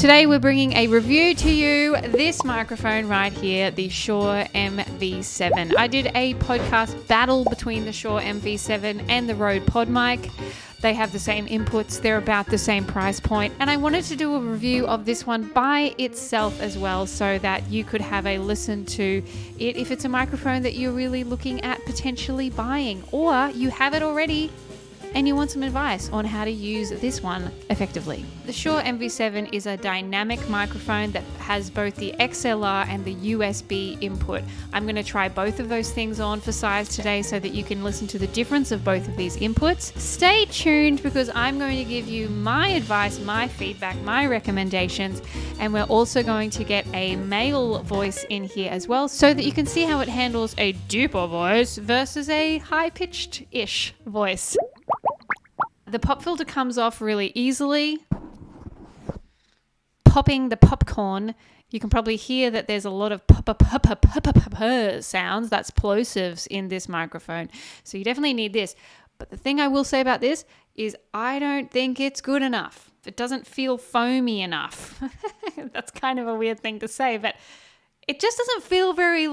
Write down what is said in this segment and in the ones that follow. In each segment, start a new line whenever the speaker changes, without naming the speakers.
Today we're bringing a review to you. This microphone right here, the Shure MV7. I did a podcast battle between the Shure MV7 and the Rode PodMic. They have the same inputs, they're about the same price point, and I wanted to do a review of this one by itself as well so that you could have a listen to it if it's a microphone that you're really looking at potentially buying, or you have it already and you want some advice on how to use this one effectively. The Shure MV7 is a dynamic microphone that has both the XLR and the USB input. I'm going to try both of those things on for size today so that you can listen to the difference of both of these inputs. Stay tuned because I'm going to give you my advice, my feedback, my recommendations, and we're also going to get a male voice in here as well so that you can see how it handles a deeper voice versus a high-pitched-ish voice. The pop filter comes off really easily. Popping the popcorn, you can probably hear that there's a lot of sounds. That's plosives in this microphone. So you definitely need this. But the thing I will say about this is I don't think it's good enough. It doesn't feel foamy enough. That's kind of a weird thing to say, but it just doesn't feel very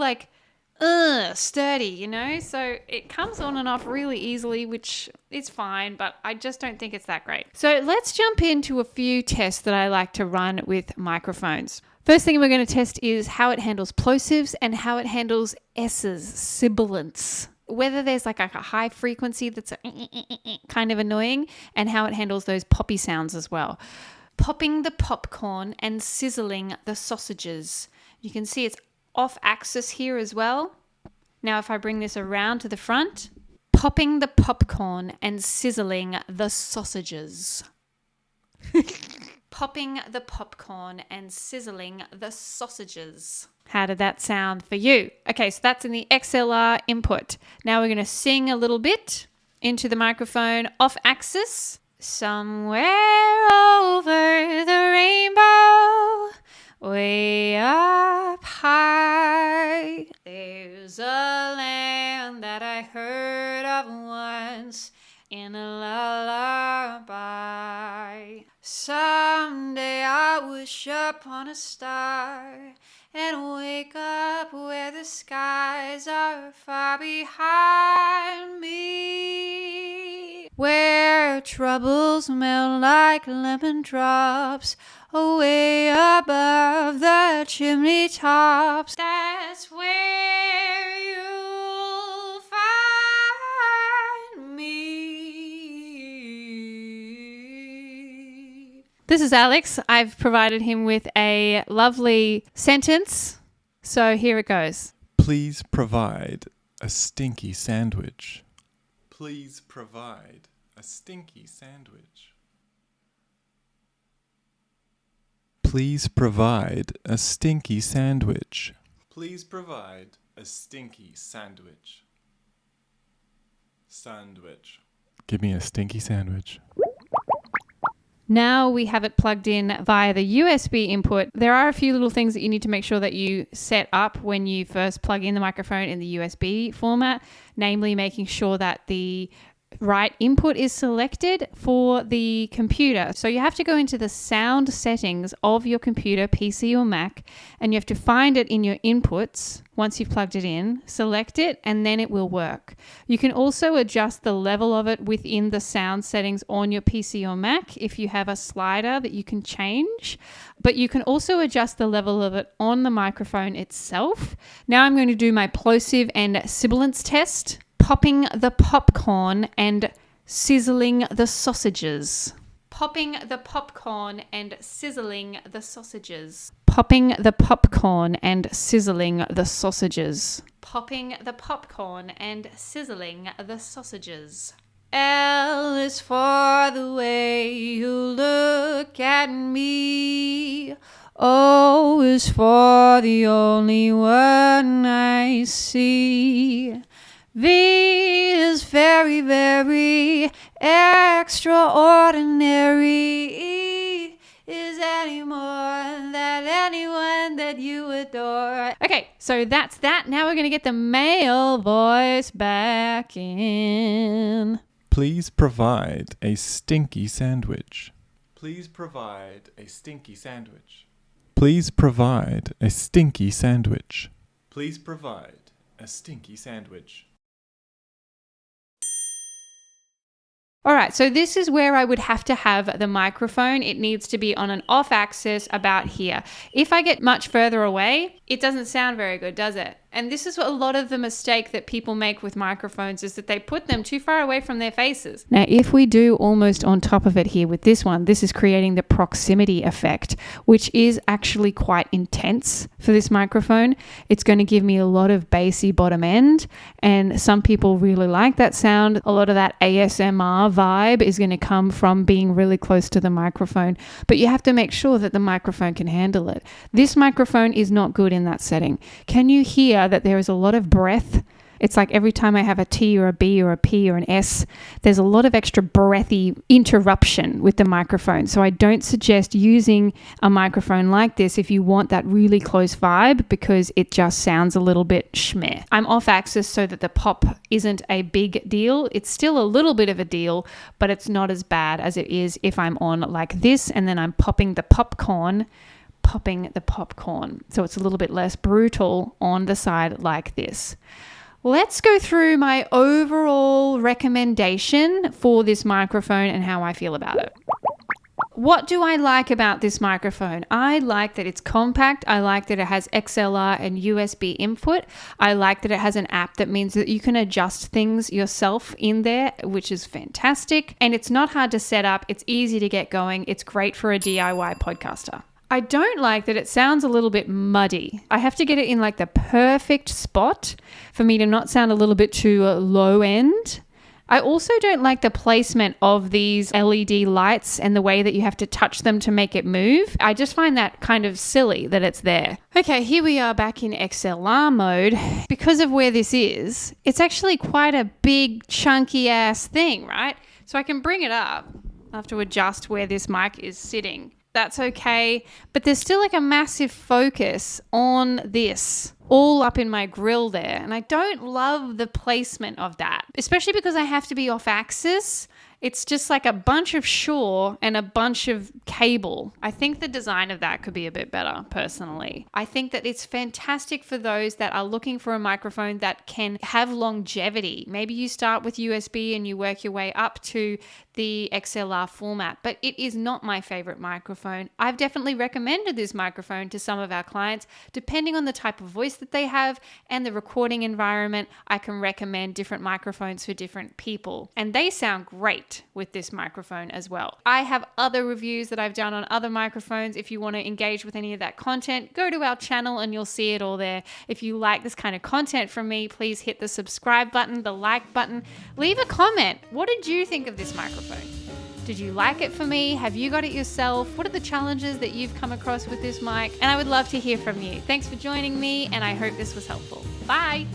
sturdy, you know? So it comes on and off really easily, which is fine, but I just don't think it's that great. So let's jump into a few tests that I like to run with microphones. First thing we're going to test is how it handles plosives and how it handles S's, sibilance. Whether there's like a high frequency that's kind of annoying, and how it handles those poppy sounds as well. Popping the popcorn and sizzling the sausages. You can see it's off axis here as well. Now if I bring this around to the front, popping the popcorn and sizzling the sausages. Popping the popcorn and sizzling the sausages. How did that sound for you? Okay, so that's in the XLR input. Now we're going to sing a little bit into the microphone off axis. Somewhere over the rainbow, way up high, there's a land that I heard of once in a lullaby. Someday I'll wish upon a star and wake up where the skies are far behind me, where troubles melt like lemon drops away above the chimney tops. That's where you'll find me. This is Alex. I've provided him with a lovely sentence, so here it goes.
Please provide a stinky sandwich. Please provide a stinky sandwich. Please provide a stinky sandwich. Please provide a stinky sandwich. Sandwich. Give me a stinky sandwich.
Now we have it plugged in via the USB input. There are a few little things that you need to make sure that you set up when you first plug in the microphone in the USB format, namely making sure that the right input is selected for the computer. So you have to go into the sound settings of your computer, PC or Mac, and you have to find it in your inputs. Once you've plugged it in, select it, and then it will work. You can also adjust the level of it within the sound settings on your PC or Mac if you have a slider that you can change, but you can also adjust the level of it on the microphone itself. Now I'm going to do my plosive and sibilance test. Popping the popcorn and sizzling the sausages. Popping the popcorn and sizzling the sausages. Popping the popcorn and sizzling the sausages. Popping the popcorn and sizzling the sausages. L is for the way you look at me. O is for the only one I see. V is very, very extraordinary. E is any more than anyone that you adore. Okay, so that's that. Now we're going to get the male voice back in.
Please provide a stinky sandwich. Please provide a stinky sandwich. Please provide a stinky sandwich. Please provide a stinky sandwich.
All right, so this is where I would have to have the microphone. It needs to be on an off axis about here. If I get much further away, it doesn't sound very good, does it? And this is a lot of the mistake that people make with microphones, is that they put them too far away from their faces. Now, if we do almost on top of it here with this one, this is creating the proximity effect, which is actually quite intense for this microphone. It's going to give me a lot of bassy bottom end, and some people really like that sound. A lot of that ASMR vibe is going to come from being really close to the microphone, but you have to make sure that the microphone can handle it. This microphone is not good in that setting. Can you hear that there is a lot of breath? It's like every time I have a T or a B or a P or an S, there's a lot of extra breathy interruption with the microphone. So I don't suggest using a microphone like this if you want that really close vibe, because it just sounds a little bit schmeh. I'm off axis so that the pop isn't a big deal. It's still a little bit of a deal, but it's not as bad as it is if I'm on like this and then I'm popping the popcorn. So it's a little bit less brutal on the side like this. Let's go through my overall recommendation for this microphone and how I feel about it. What do I like about this microphone? I like that it's compact. I like that it has XLR and USB input. I like that it has an app that means that you can adjust things yourself in there, which is fantastic. And it's not hard to set up. It's easy to get going. It's great for a DIY podcaster. I don't like that it sounds a little bit muddy. I have to get it in like the perfect spot for me to not sound a little bit too low end. I also don't like the placement of these LED lights and the way that you have to touch them to make it move. I just find that kind of silly that it's there. Okay, here we are back in XLR mode. Because of where this is, it's actually quite a big chunky ass thing, right? So I can bring it up. I have to adjust where this mic is sitting. That's okay, but there's still like a massive focus on this all up in my grill there, and I don't love the placement of that, especially because I have to be off axis. It's just like a bunch of Shure and a bunch of cable. I think the design of that could be a bit better, personally. I think that it's fantastic for those that are looking for a microphone that can have longevity. Maybe you start with USB and you work your way up to the XLR format, but it is not my favorite microphone. I've definitely recommended this microphone to some of our clients. Depending on the type of voice that they have and the recording environment, I can recommend different microphones for different people, and they sound great with this microphone as well. I have other reviews that I've done on other microphones. If you want to engage with any of that content, go to our channel and you'll see it all there. If you like this kind of content from me, please hit the subscribe button, the like button, leave a comment. What did you think of this microphone? Did you like it for me? Have you got it yourself? What are the challenges that you've come across with this mic? And I would love to hear from you. Thanks for joining me, and I hope this was helpful. Bye.